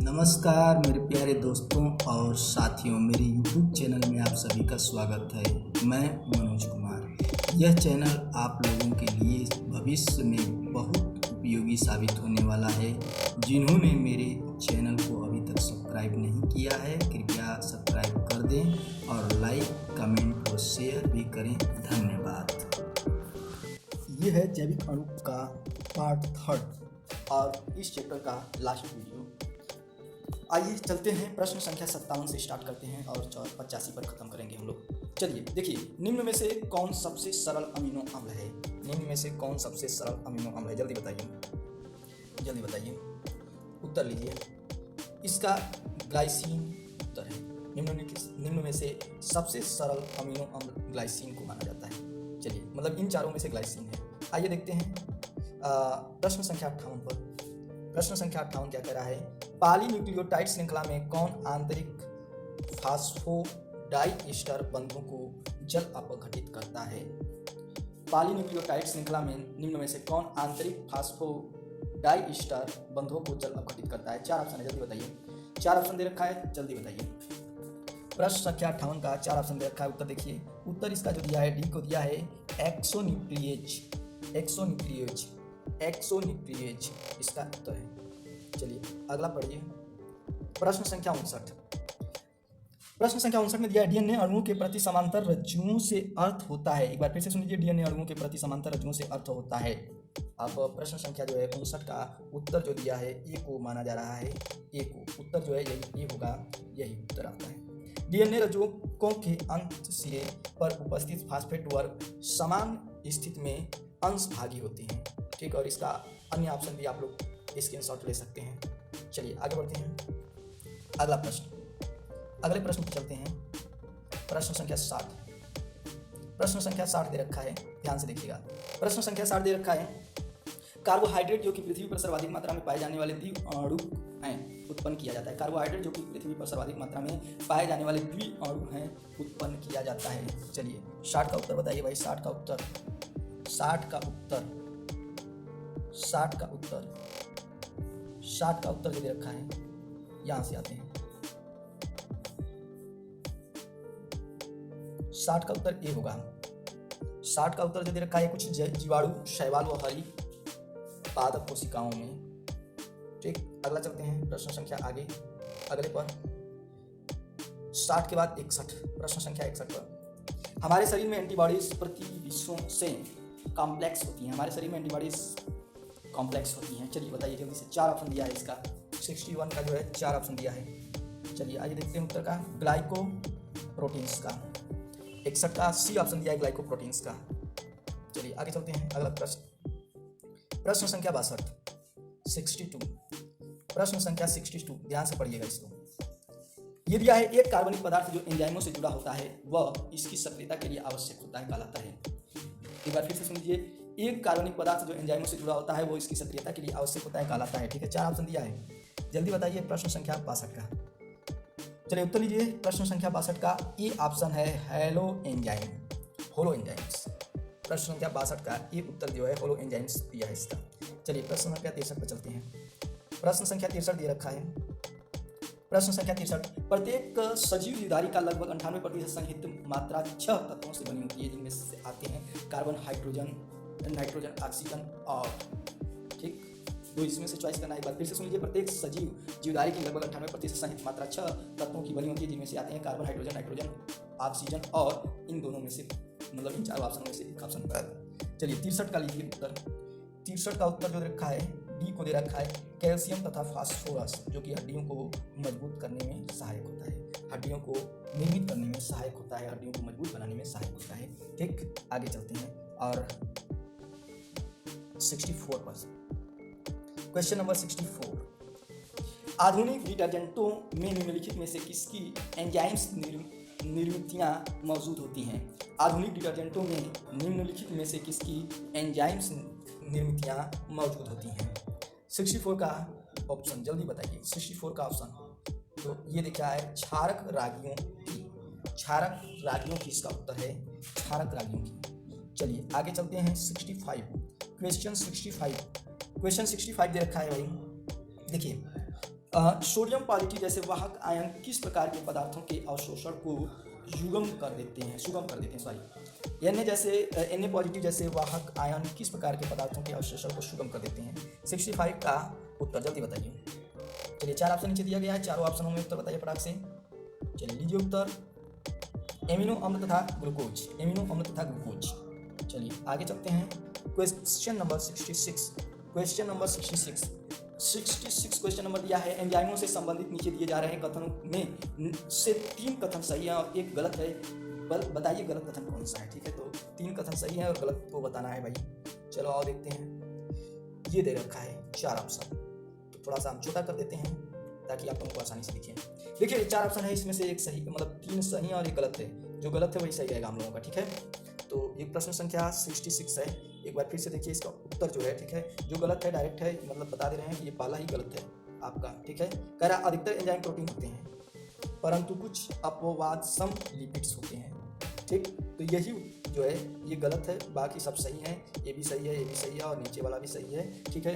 नमस्कार मेरे प्यारे दोस्तों और साथियों, मेरे YouTube चैनल में आप सभी का स्वागत है। मैं मनोज कुमार। यह चैनल आप लोगों के लिए भविष्य में बहुत उपयोगी साबित होने वाला है। जिन्होंने मेरे चैनल को अभी तक सब्सक्राइब नहीं किया है, कृपया सब्सक्राइब कर दें और लाइक, कमेंट और शेयर भी करें। धन्यवाद। यह है जैविक अणु का पार्ट 3 और इस चैप्टर का लास्ट वीडियो। आइए चलते हैं, प्रश्न संख्या 57 से स्टार्ट करते हैं और 85 पर ख़त्म करेंगे हम लोग। चलिए देखिए, निम्न में से कौन सबसे सरल अमीनो अम्ल है? निम्न में से कौन सबसे सरल अमीनो अम्ल है? जल्दी बताइए, उत्तर लीजिए। इसका ग्लाइसिन उत्तर है। निम्न में से सबसे सरल अमीनो अम्ल ग्लाइसिन को माना जाता है। चलिए, मतलब इन चारों में से ग्लाइसिन है। आइए देखते हैं प्रश्न संख्या 58 पर। प्रश्न संख्या 58 क्या कह रहा है? पॉलीन्यूक्लियोटाइड श्रृंखला में कौन आंतरिक फास्फोडाइएस्टर बंधों को जल अपघटित करता है? पॉलीन्यूक्लियोटाइड श्रृंखला में निम्न में से कौन आंतरिक फास्फोडाइएस्टर बंधों को जल अपघटित करता है? 4 ऑप्शन है, जल्दी बताइए। 4 ऑप्शन दे रखा है, जल्दी बताइए। प्रश्न संख्या 58 का 4 ऑप्शन दे रखा है। उत्तर देखिए, उत्तर इसका जो दिया है, डी को दिया है एक्सोन्यूक्लिएज इसका उत्तर है। चलिए अगला पढ़िए। प्रश्न संख्या 59। प्रश्न संख्या 59 में दिया है, डीएनए अणुओं के प्रति समांतर रज्जुओं से अर्थ होता है। एक बार फिर से सुन लीजिए, डीएनए अणुओं के प्रति समांतर रज्जुओं से अर्थ होता है। अब प्रश्न संख्या जो है 59 का उत्तर जो दिया है, ए को माना जा रहा है। ए को उत्तर जो है यही ए होगा, यही उत्तर आता है। डीएनए रज्जुओं के अंत सिरे पर उपस्थित फास्फेट वर्ग समान स्थिति में अंशभागी होते हैं। ठीक, और इसका अन्य ऑप्शन भी आप लोग स्क्रीनशॉट ले सकते हैं। चलिए आगे बढ़ते हैं। अगला प्रश्न, अगले प्रश्न पर चलते हैं। प्रश्न संख्या 60। प्रश्न संख्या 60 दे रखा है, ध्यान से देखिएगा। प्रश्न संख्या 60 दे रखा है, कार्बोहाइड्रेट जो कि पृथ्वी पर सर्वाधिक मात्रा में पाए जाने वाले द्विअणु हैं उत्पन्न किया जाता है। कार्बोहाइड्रेट जो कि पृथ्वी पर सर्वाधिक मात्रा में पाए जाने वाले द्विअणु हैं उत्पन्न किया जाता है। चलिए 60 का उत्तर बताइए भाई। 60 का उत्तर जो दे रखा है, यहां से आते हैं। 60 का उत्तर ए होगा। 60 का उत्तर जो दे रखा है, कुछ जीवाणु शैवाल व हरी पादप कोशिकाओं में। ठीक, अगला चलते हैं प्रश्न संख्या आगे, अगले पर। 60 के बाद 61, प्रश्न संख्या 61 पर। हमारे शरीर में एंटीबॉडीज प्रतिविषयों से कॉम्प्लेक्स होती हैं। हमारे शरीर में एंटीबॉडीज कॉम्प्लेक्स होती हैं। चलिए बताइए जल्दी से। 4 ऑप्शन दिया है इसका, 61 का जो है 4 ऑप्शन दिया है। चलिए आइए देखते हैं उत्तर का, ग्लाइकोप्रोटीन्स का। 61 का सी ऑप्शन दिया है, ग्लाइकोप्रोटीन्स का। चलिए आगे चलते हैं, अगला प्रश्न। प्रश्न संख्या 62। प्रश्न संख्या 62, ध्यान से पढ़िएगा इसको। ये दिया है, एक कार्बनिक पदार्थ जो एंजाइमों से जुड़ा होता है वह इसकी सक्रियता के लिए आवश्यक होता है, कहलाता है। एक बार फिर से सुन लीजिए, एक कार्बनिक पदार्थ जो एंजाइमों से जुड़ा होता है वो इसकी सक्रियता के लिए आवश्यक होता है, कहलाता है। ठीक है, 4 ऑप्शन दिया है, जल्दी बताइए। प्रश्न संख्या 62 का, चलिए उत्तर लीजिए। प्रश्न संख्या 62 का ए ऑप्शन है, होलो एंजाइम्स। प्रश्न संख्या 62 का ए उत्तर जो है होलो एंजाइम्स दिया है इसका। चलिए प्रश्न संख्या 63 पर चलते हैं। प्रश्न संख्या 63 दे रखा है। प्रश्न संख्या 63, प्रत्येक सजीव जीवधारी का लगभग 98% संहित मात्रा 6 तत्वों से बनी होती है, जिनमें से आते हैं कार्बन, हाइड्रोजन, नाइट्रोजन, ऑक्सीजन और। ठीक, तो इसमें से चॉइस करना है। एक बार फिर से सुन लीजिए, प्रत्येक सजीव जीवधारी की लगभग 98% संहित मात्रा 6 तत्वों की बनी होती है, जिनमें से आते हैं कार्बन, हाइड्रोजन, नाइट्रोजन, ऑक्सीजन और इन दोनों में से, मतलब इन 4 ऑप्शन में से एक ऑप्शन पर। चलिए 63 का लीजिए उत्तर। 63 का उत्तर जो दे रखा है, डी को दे रखा है, कैल्शियम तथा फास्फोरस, जो कि हड्डियों को मजबूत करने में सहायक होता है, हड्डियों को निर्मित करने में सहायक होता है, हड्डियों को मजबूत बनाने में सहायक होता है। ठीक, आगे चलते हैं और 64 पर। क्वेश्चन नंबर 64, आधुनिक डिटर्जेंटों में निम्नलिखित में से किसकी एंजाइम्स निर्मितियां मौजूद होती हैं? आधुनिक डिटर्जेंटों में निम्नलिखित में से किसकी एंजाइम्स निर्मितियां मौजूद होती हैं? 64 का ऑप्शन जल्दी बताइए। 64 का ऑप्शन तो ये दिखा है, क्षारक रागियों की इसका उत्तर है, क्षारक रागियों की। चलिए आगे चलते हैं। 65 क्वेश्चन 65 दे रखा है भाई। देखिए सोडियम पॉलिटी जैसे वाहक आयन किस प्रकार के पदार्थों के अवशोषण को सुगम कर देते हैं सॉरी Na पॉजिटिव जैसे वाहक आयन किस प्रकार के पदार्थों के अवशोषण को सुगम कर देते हैं। 65 का उत्तर जल्दी बताइए। चलिए 4 ऑप्शन नीचे दिया गया है, चारों ऑप्शनों में उत्तर बताइए फटाक से। चलिए लीजिए उत्तर, एमिनो अम्ल तथा ग्लूकोज। चलिए आगे चलते हैं। क्वेश्चन नंबर 66 क्वेश्चन नंबर दिया है, एंजाइमों से संबंधित नीचे दिए जा रहे कथनों में से 3 कथन सही है और 1 गलत है, बताइए गलत कथन कौन सा है। ठीक है, तो 3 कथन सही है और गलत को बताना है भाई। चलो आओ देखते हैं। ये दे रखा है 4 ऑप्शन, तो थोड़ा सा हम छोटा कर देते हैं ताकि आप हमको आसानी से दिखे। देखिए 4 ऑप्शन है, इसमें से 1 सही, मतलब 3 सही और 1 गलत है। जो गलत है वही सही रहेगा हम लोगों का। ठीक है, तो ये प्रश्न संख्या 66 है। एक बार फिर से देखिए इसका उत्तर जो है, ठीक है, जो गलत है डायरेक्ट है, मतलब बता दे रहे हैं कि ये पहला ही गलत है आपका। ठीक है, कह रहा अधिकतर एंजाइम प्रोटीन होते हैं परंतु कुछ अपवाद सम लिपिड्स होते हैं। ठीक, तो यही जो है ये गलत है, बाकी सब सही है। ये भी सही है, ये भी सही है और नीचे वाला भी सही है। ठीक है,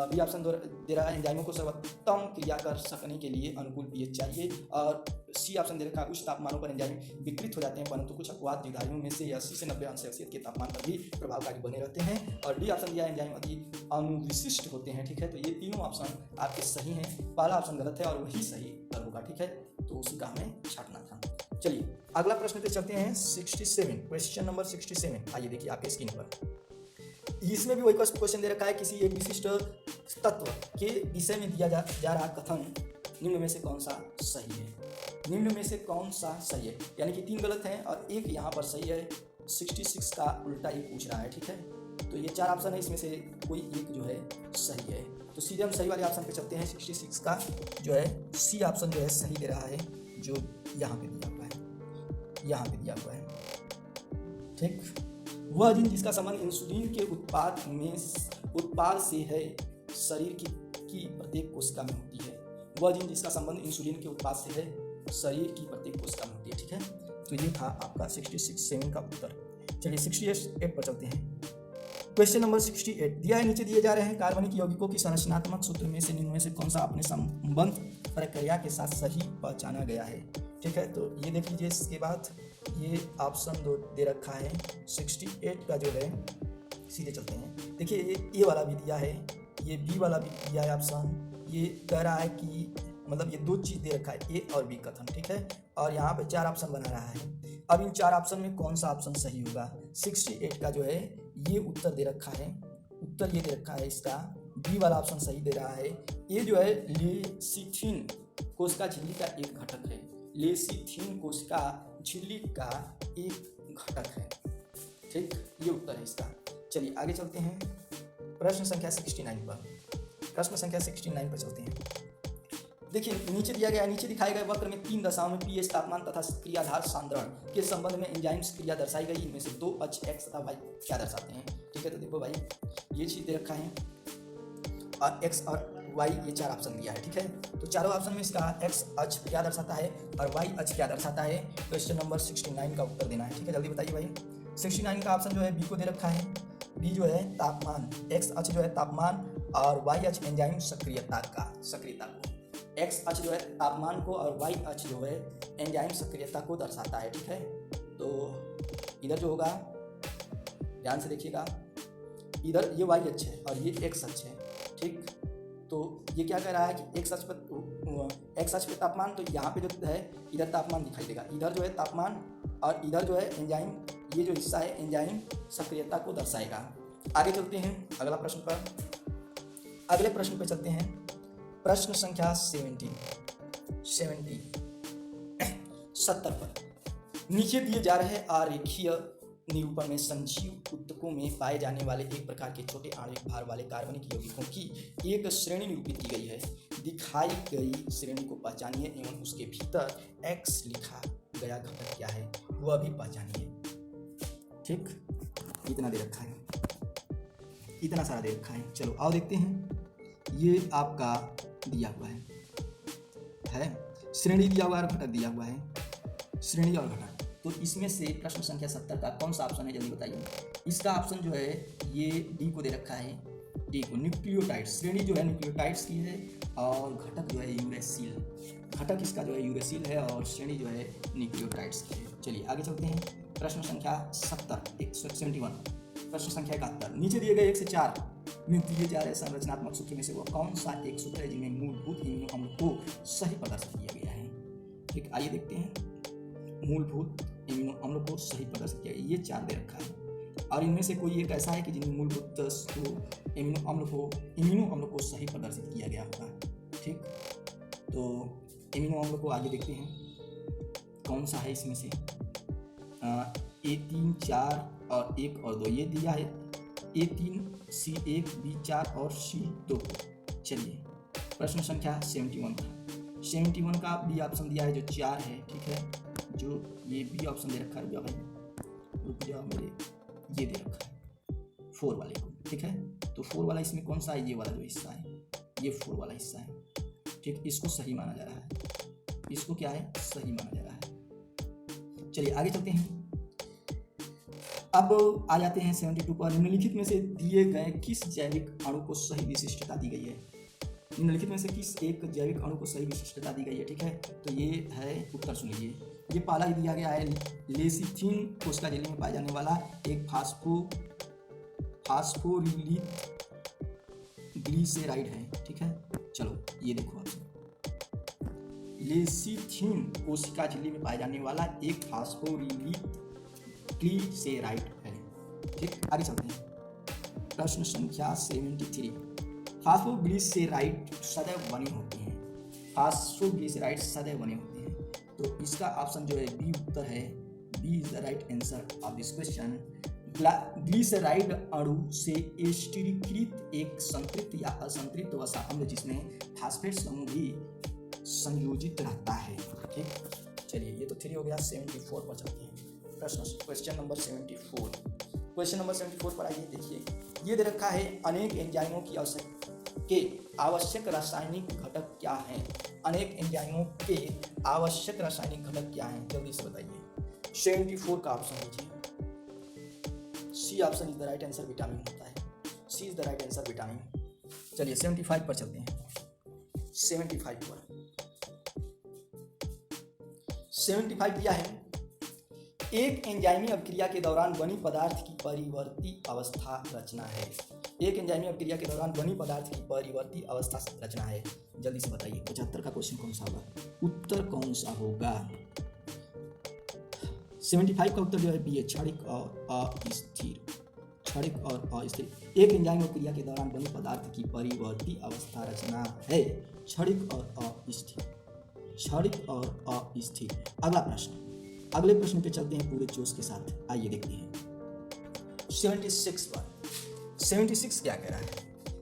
बी ऑप्शन दे रहा है एंजाइमों को सर्वोत्तम क्रिया कर सकने के लिए अनुकूल पीएच चाहिए, और सी ऑप्शन दे रखा है उच्च तापमानों पर एंजाइम विकृत हो जाते हैं परंतु कुछ अपवाद जीवधारियों में से 80 से 90 अंश सेल्सियस के तापमान पर भी प्रभावकारी बने रहते हैं, और डी ऑप्शन दिया एंजाइम अति अनुविशिष्ट होते हैं। ठीक है, तो ये तीनों ऑप्शन आपके सही हैं, पहला ऑप्शन गलत है और वही सही उत्तर होगा। ठीक है, तो उसी का हमें छांटना था। चलिए अगला प्रश्न पे चलते हैं। 67 क्वेश्चन नंबर 67 आइए देखिए आपके स्क्रीन पर। इसमें भी वही क्वेश्चन दे रखा है, किसी एक विशिष्ट तत्व के विषय में दिया जा रहा कथन निम्न में से कौन सा सही है। निम्न में से कौन सा सही है, यानी कि 3 गलत हैं और 1 यहाँ पर सही है। 66 का उल्टा ही पूछ रहा है। ठीक है, तो ये 4 ऑप्शन है, इसमें से कोई एक जो है सही है, तो सीधे हम सही वाले ऑप्शन पे चलते हैं। 66 का जो है सी ऑप्शन जो है सही दे रहा है, जो यहाँ पे दिया हुआ है, यहाँ पे दिया हुआ है। ठीक, वह जीन जिसका संबंध इंसुलिन के उत्पाद से है शरीर की प्रत्येक कोशिका में होती है। वह जीन जिसका संबंध इंसुलिन के उत्पाद से है शरीर की प्रत्येक कोशिका में होती है। ठीक है, तो ये था आपका 67 का उत्तर। चलिए 68 पर चलते हैं। क्वेश्चन नंबर 68 दिया है, नीचे दिए जा रहे हैं कार्बनिक यौगिकों की संरचनात्मक सूत्र में से निम्न में से कौन सा अपने संबंध प्रक्रिया के साथ सही पहचाना गया है। ठीक है, तो ये देख लीजिए। इसके बाद ये ऑप्शन 2 दे रखा है 68 का जो है, सीधे चलते हैं। देखिए ये ए वाला भी दिया है, ये बी वाला भी दिया है ऑप्शन। ये कह रहा है कि मतलब ये 2 चीज़ दे रखा है, ए और बी कथन। ठीक है, और यहाँ पे 4 ऑप्शन बना रहा है। अब इन 4 ऑप्शन में कौन सा ऑप्शन सही होगा। 68 का जो है ये उत्तर दे रखा है, उत्तर ये दे रखा है इसका, बी वाला ऑप्शन सही दे रहा है। ये जो है लेसिथिन कोशिका झिल्ली का एक घटक है, लेसिथिन कोशिका झिल्ली का एक घटक है। ठीक, ये उत्तर है इसका। चलिए आगे चलते हैं प्रश्न संख्या 69 पर। प्रश्न संख्या 69 पर चलते हैं। देखिए नीचे दिया गया, नीचे दिखाए गए वक्र में 3 दशाओं में पीएच, तापमान तथा क्रियाधार सांद्रण के संबंध में एंजाइम्स क्रिया दर्शाई गई। इनमें से 2 अक्ष एक्स तथा वाई क्या दर्शाते हैं। ठीक है, तो देखो भाई ये चीज दे रखा है और एक्स और वाई ये 4 ऑप्शन दिया है। ठीक है, तो चारों ऑप्शन में इसका एक्स अक्ष क्या दर्शाता है और वाई अक्ष क्या दर्शाता है। क्वेश्चन नंबर 69 का उत्तर देना है। ठीक है, जल्दी बताइए भाई। 69 का ऑप्शन जो है बी को दे रखा है। बी जो है तापमान, एक्स अक्ष जो है तापमान और वाई अक्ष एंजाइम सक्रियता को। एक्स अक्ष जो है तापमान को और वाई अक्ष जो है एंजाइम सक्रियता को दर्शाता है। ठीक है, तो इधर जो होगा ध्यान से देखिएगा, इधर ये वाई अक्ष है और ये एक्स अक्ष है। ठीक, तो ये क्या कह रहा है कि एक्स अक्ष पे तापमान, तो यहाँ पे जो है इधर तापमान दिखाई देगा, इधर जो है तापमान और इधर जो है एंजाइम, ये जो हिस्सा है एंजाइम सक्रियता को दर्शाएगा। आगे चलते हैं अगला प्रश्न पर। अगले प्रश्न पे चलते हैं। प्रश्न संख्या 70 पर नीचे दिए जा रहे आरेखीय निरूपण में संजीव ऊतकों में पाए जाने वाले एक प्रकार के छोटे आणविक भार वाले कार्बनिक यौगिकों की एक श्रेणी निरूपित की गई है। दिखाई गई श्रेणी को पहचानिए एवं उसके भीतर एक्स लिखा गया घटक क्या है वह भी पहचानिए। ठीक, इतना दे रखा है, इतना सारा दे रखा है। चलो आओ देखते हैं। ये आपका दिया हुआ है श्रेणी दिया हुआ है, घटक दिया हुआ है, श्रेणी और घटक। तो इसमें से प्रश्न संख्या 70 का कौन सा ऑप्शन है जल्दी बताइए। इसका ऑप्शन जो है ये डी को दे रखा है, डी को। न्यूक्लियोटाइड्स, श्रेणी जो है न्यूक्लियोटाइड्स की है और घटक जो है यूरेसिल, घटक इसका जो है यूरेसिल है और श्रेणी जो है न्यूक्लियोटाइड्स की है। चलिए आगे चलते हैं। प्रश्न संख्या 71। प्रश्न संख्या 71। नीचे दिए गए 1 से 4 में दिए जा रहे संरचनात्मक सूत्र में से वह कौन सा एक सूत्र है जिनमें मूलभूत इम्यूनो अम्ल को सही प्रदर्शित किया गया है? ठीक, आइए देखते हैं। मूलभूत इम्यूनो अम्ल को सही प्रदर्शित किया गया, ये 4 दे रखा है और इनमें से कोई एक ऐसा है कि जिनमें मूलभूत इम्यूनो अम्ल को सही प्रदर्शित किया गया होगा। ठीक, तो इम्यूनो अम्ल को आगे देखते हैं कौन सा है इसमें से। A3, 4 और 1 और 2 ये दिया है, A3, C1, B4 और C2। चलिए प्रश्न संख्या 71 का बी ऑप्शन दिया है जो 4 है। ठीक है, जो ये बी ऑप्शन दे रखा है भाई, रुक जाओ मेरे, ये दे रखा है 4 वाले को। ठीक है, तो 4 वाला इसमें कौन सा है? ये वाला जो हिस्सा है, ये 4 वाला हिस्सा है। ठीक, इसको सही माना जा रहा है, इसको क्या है? सही माना जा रहा है। चलिए आगे चलते हैं। अब आ जाते हैं 72 पर। निम्नलिखित में से दिए गए किस जैविक अणु को सही विशिष्टता दी गई है? निम्नलिखित में से किस एक जैविक अणु को सही विशिष्टता दी गई है? ठीक है, तो ये है, उत्तर सुन लीजिए। ये पहला ही दिया गया है लेसिथिन कोशिका झिल्ली में पाया जाने वाला एक फास्फोरिलिक ग्लिसराइड है। ठीक है, चलो ये देखो आप, लेसिथिन कोशिका झिल्ली में पाया जाने वाला एक फास्फोरिलिक ग्लिसराइड है। ठीक, आगे चलते हैं। प्रश्न संख्या 73। फास्फोग्लिसराइड सदैव बने होते हैं, फास्फोग्लिसराइड सदैव बने होते हैं, तो इसका ऑप्शन जो है बी उत्तर है। B is the right answer of this question. Glyceride अणु से एस्टरीकृत एक संतृप्त या असंतृप्त वसा अम्ल जिसमें फास्फेट समूह भी संयोजित रहता है। ठीक, चलिए ये तो 3 हो गया। 74 पर चलते हैं। Question number 74। क्वेश्चन नंबर 74 पर आइए, देखिए ये दे रखा है अनेक एंजाइमों की आवश्यक रासायनिक घटक क्या हैं? अनेक एंजाइमों के आवश्यक रासायनिक घटक क्या हैं? जल्दी से बताइए। 74 का ऑप्शन लीजिए। C option is the right answer, vitamin होता है। C is the right answer, vitamin. चलिए 75 पर चलते हैं। 75 दिया है, एक एंजाइमी अभिक्रिया के दौरान बनी पदार्थ की परिवर्ती अवस्था रचना है। एक एंजाइमी अभिक्रिया के दौरान बनी पदार्थ की परिवर्ती अवस्था रचना है। जल्दी से बताइए 75 का क्वेश्चन कौन सा होगा? उत्तर कौन सा होगा? 75 का उत्तर जो है बी है, क्षणिक और अस्थिर। क्षणिक और अस्थिर। एक एंजाइम अभिक्रिया के दौरान बनी पदार्थ की परिवर्ती अवस्था रचना है। क्षणिक और अस्थिर, क्षणिक और अस्थिर। अगला प्रश्न, अगले प्रश्न पे चलते हैं पूरे जोश के साथ। आइए देखते हैं 76 पर। 76 क्या कह रहा है?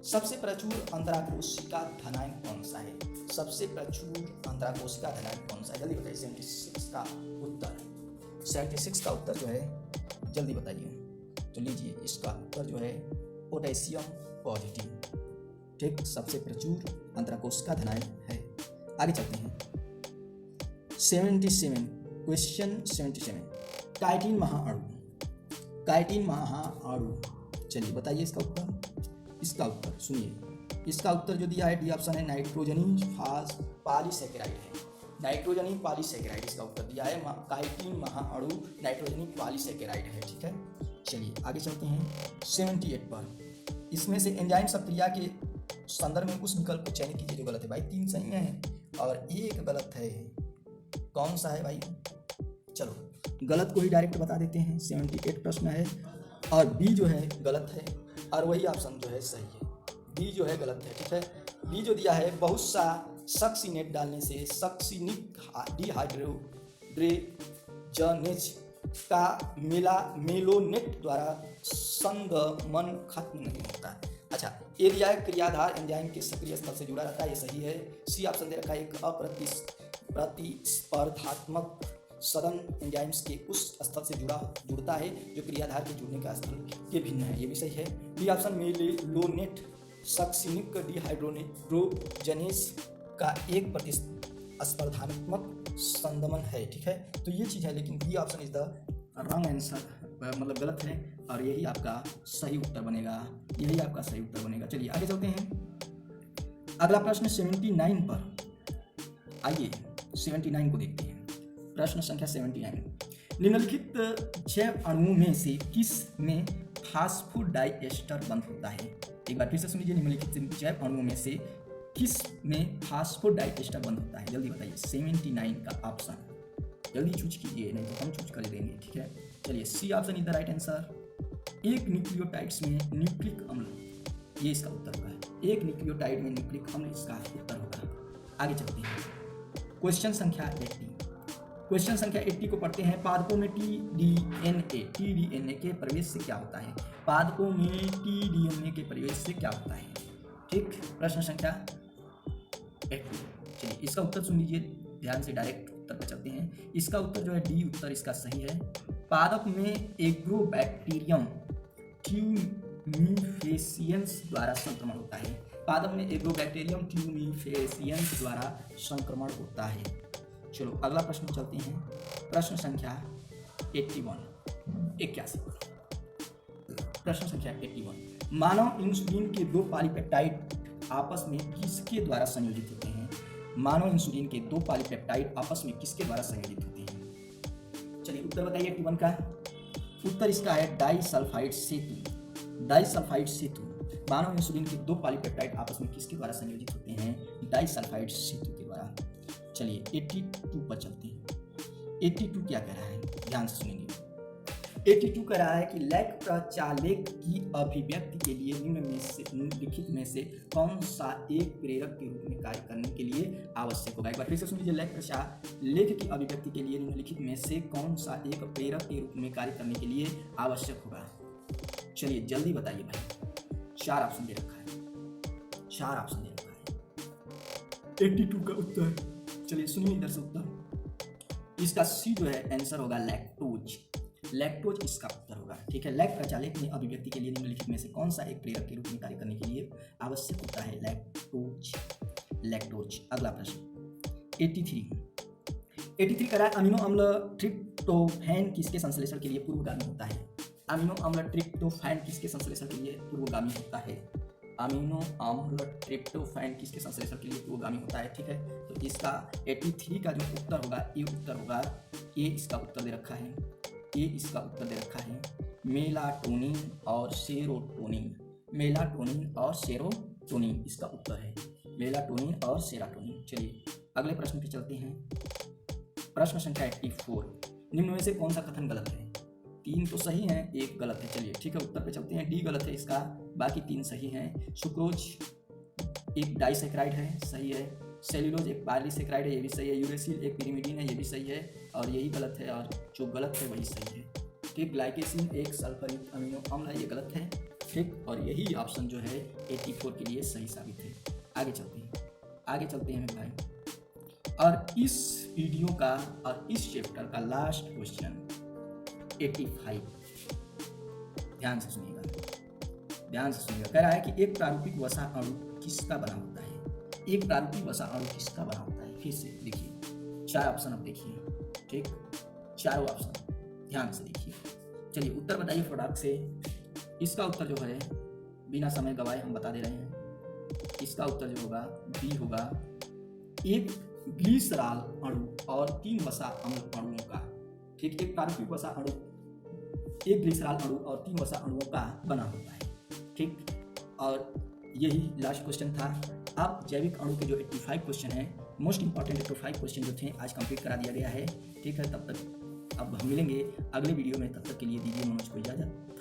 सबसे प्रचुर अंतराकोशिका धनायन कौन सा है? सबसे प्रचुर अंतराकोशिका धनायन कौन सा है? जल्दी बताइए 76 का उत्तर। 76 का उत्तर जो है जल्दी बताइए। तो लीजिए, इसका उत्तर जो है पोटेशियम पॉजिटिव। ठीक, सबसे प्रचुर अंतराकोशिका धनायन है। आगे चलते हैं 77। क्वेश्चन 77। काइटिन महाअणु, काइटिन महाअणु। चलिए बताइए इसका उत्तर। इसका उत्तर सुनिए, इसका उत्तर जो दिया है डी ऑप्शन है, नाइट्रोजनी पॉलीसैकेराइड है। नाइट्रोजनी पॉलीसैकेराइड इसका उत्तर दिया है। काइटिन महाअणु नाइट्रोजनी पॉलीसैकेराइड है। ठीक है, चलिए आगे चलते हैं 78 पर। इसमें से एंजाइम सक्रिया के संदर्भ में उस विकल्प को चयन कीजिए जो गलत है। भाई 3 सही है और 1 गलत है। कौन सा है भाई? चलो गलत को ही डायरेक्ट बता देते हैं। 78 प्रश्न है और बी जो है गलत है और वही ऑप्शन जो है सही है। बी जो है गलत है। ठीक है, बी जो दिया है, बहुत सा सक्सिनेट डालने से सक्सिनिक डिहाइड्रोजनेज का मेलोनेट द्वारा संगमन खत्म नहीं होता। अच्छा, ये दिया है क्रियाधार एंजाइम के सक्रिय स्थल से जुड़ा रहता है, ये सही है। सी ऑप्शन दे रखा है, एक प्रतिस्पर्धात्मक सदन एंजाइम्स के उस स्थल से जुड़ता है जो क्रियाधार के जुड़ने का स्थल के भिन्न है, ये भी सही है। D option malonate succinic dehydrogenase का एक प्रतिस्पर्धात्मक संदमन है। ठीक है, तो ये चीज़ है, लेकिन B option is the wrong answer, मतलब गलत है और यही आपका सही उत्तर बनेगा। यही आपका सही उत्तर बनेगा। चलिए आगे चलते हैं। अगला प्रश्न 79 पर, आइए 79 को देखते हैं। प्रश्न संख्या 79, निम्नलिखित जैव अणुओं में से किस में फास्फोडाइएस्टर बंध होता है? एक बार फिर से सुनिए, निम्नलिखित जैव अणुओं में से किस में फास्फोडाइएस्टर बंध होता है? जल्दी बताइए। 79 का ऑप्शन, जल्दी चूज कीजिए, नहीं तो हम चूज कर देंगे, ठीक है। चलिए, C option is the right answer. एक न्यूक्लियोटाइड्स में न्यूक्लिक अम्ल, ये इसका उत्तर होगा। एक न्यूक्लियोटाइड में न्यूक्लिक अम्ल इसका उत्तर होगा। आगे चलते हैं, क्वेश्चन संख्या 80। क्वेश्चन संख्या 80 को पढ़ते हैं। पादपों में टीडीएनए के प्रवेश से क्या होता है? पादपों में टीडीएनए के प्रवेश से क्या होता है? ठीक, प्रश्न संख्या 80। चलिए, इसका उत्तर सुन लीजिए ध्यान से, डायरेक्ट उत्तर पर चलते हैं। इसका उत्तर जो है डी उत्तर इसका सही है। पादप में एग्रोबैक्टीरियम ट्यूमिफेसियंस द्वारा संक्रमण होता है। पादप में एग्रोबैक्टीरियम ट्यूमिफेसियंस द्वारा संक्रमण होता है। चलो अगला प्रश्न चलते हैं। प्रश्न संख्या 81। प्रश्न संख्या 81, मानव इंसुलिन के दो पॉलीपेप्टाइड आपस में किसके द्वारा संयोजित होते हैं? मानव इंसुलिन के दो पॉलीपेप्टाइड आपस में किसके द्वारा संयोजित होते हैं? चलिए उत्तर बताइए 81 का। उत्तर इसका है डाइसल्फाइड सेतु। डाइसल्फाइड सेतु, मानव इंसुलिन के दो पॉलीपेप्टाइड आपस में किसके द्वारा संयोजित होते हैं? डाइसल्फाइड सेतु के द्वारा। चलिए 82 पर चलते हैं। 82 क्या कह रहा है, ध्यान से सुनेंगे। 82 कह रहा है कि लैक प्रचालक की अभिव्यक्ति के लिए निम्नलिखित में से कौन सा एक प्रेरक के रूप में कार्य करने के लिए आवश्यक होगा? एक बार फिर से सुन लीजिए। लैक प्रचालक की अभिव्यक्ति के लिए निम्नलिखित में से कौन सा एक प्रेरक के रूप में कार्य करने के लिए आवश्यक होगा? चलिए जल्दी बताइए भाई, 4 ऑप्शन दे रखा है, 4 ऑप्शन दे रखा है। 82 का उत्तर, चलिए सुनिए इधर से उत्तर। इसका सी जो है आंसर होगा लैक्टोज। लैक्टोज इसका उत्तर होगा, ठीक है। लैक प्रचालक में अभिव्यक्ति के लिए निम्नलिखित में से कौन सा एक प्रेरक के रूप में कार्य करने के लिए आवश्यक होता है? लैक्टोज। लैक्टोज। अगला प्रश्न 83 कह रहा है अमीनो अम्ल ट्रिप्टोफैन किसके संश्लेषण के लिए पूर्वगामी होता है? अमीनो अम्ल ट्रिप्टोफैन किसके संश्लेषण के लिए पूर्वगामी होता है? अमीनो अम्ल ट्रिप्टोफैन किसके संश्लेषण के लिए पूर्वगामी होता है, ठीक है। तो इसका 83 का जो उत्तर होगा, ये उत्तर होगा, ये इसका उत्तर दे रखा है, ये इसका उत्तर दे रखा है मेलाटोनिन और सेरोटोनिन। मेलाटोनिन और सेरोटोनिन इसका उत्तर है, मेलाटोनिन और सेरोटोनिन। चलिए अगले प्रश्न पे चलते हैं। प्रश्न संख्या 84, निम्न में से कौन सा कथन गलत है? 3 तो सही हैं, 1 गलत है। चलिए ठीक है, उत्तर पे चलते हैं। डी गलत है इसका, बाकी 3 सही हैं। सुक्रोज एक डाइसैकेराइड है, सही है। सेल्यूलोज एक पॉलीसेकेराइड है, ये भी सही है। यूरेसिल एक पिरिमिडीन है, ये भी सही है। और यही गलत है, और जो गलत है वही सही है। ठीक, ग्लाइकेसिन एक सल्फरयुक्त अमीनो अम्ल है, ये गलत है। ठीक, और यही ऑप्शन जो है 84 के लिए सही साबित है। आगे चलते हैं मेरे भाई। और इस वीडियो का और इस चैप्टर का लास्ट क्वेश्चन 85, ध्यान से सुनिएगा। कह रहा है कि एक प्रारूपिक वसा अणु किसका बना होता है? एक प्रारूपिक वसा अणु किसका बना होता है? फिर से देखिए, 4 ऑप्शन अब देखिए, ठीक, चारों ऑप्शन ध्यान से देखिए। चलिए उत्तर बताइए फटाक से। इसका उत्तर जो है बिना समय गवाए हम बता दे रहे हैं। इसका उत्तर जो होगा बी होगा, एक ग्लिसरॉल अणु और 3 वसा अम्ल अणुओं का। ठीक, एक प्रारूपिक वसा अणु एक ग्लिसरॉल अणु और 3 वसा अणुओं का बना होता है। ठीक, और यही लास्ट क्वेश्चन था। अब जैविक अणु के जो 85 क्वेश्चन हैं, मोस्ट इंपॉर्टेंट 85 क्वेश्चन जो थे आज कंप्लीट करा दिया गया है। ठीक है, तब तक अब हम मिलेंगे अगले वीडियो में। तब तक के लिए दीजिए मनोज को इजाजत।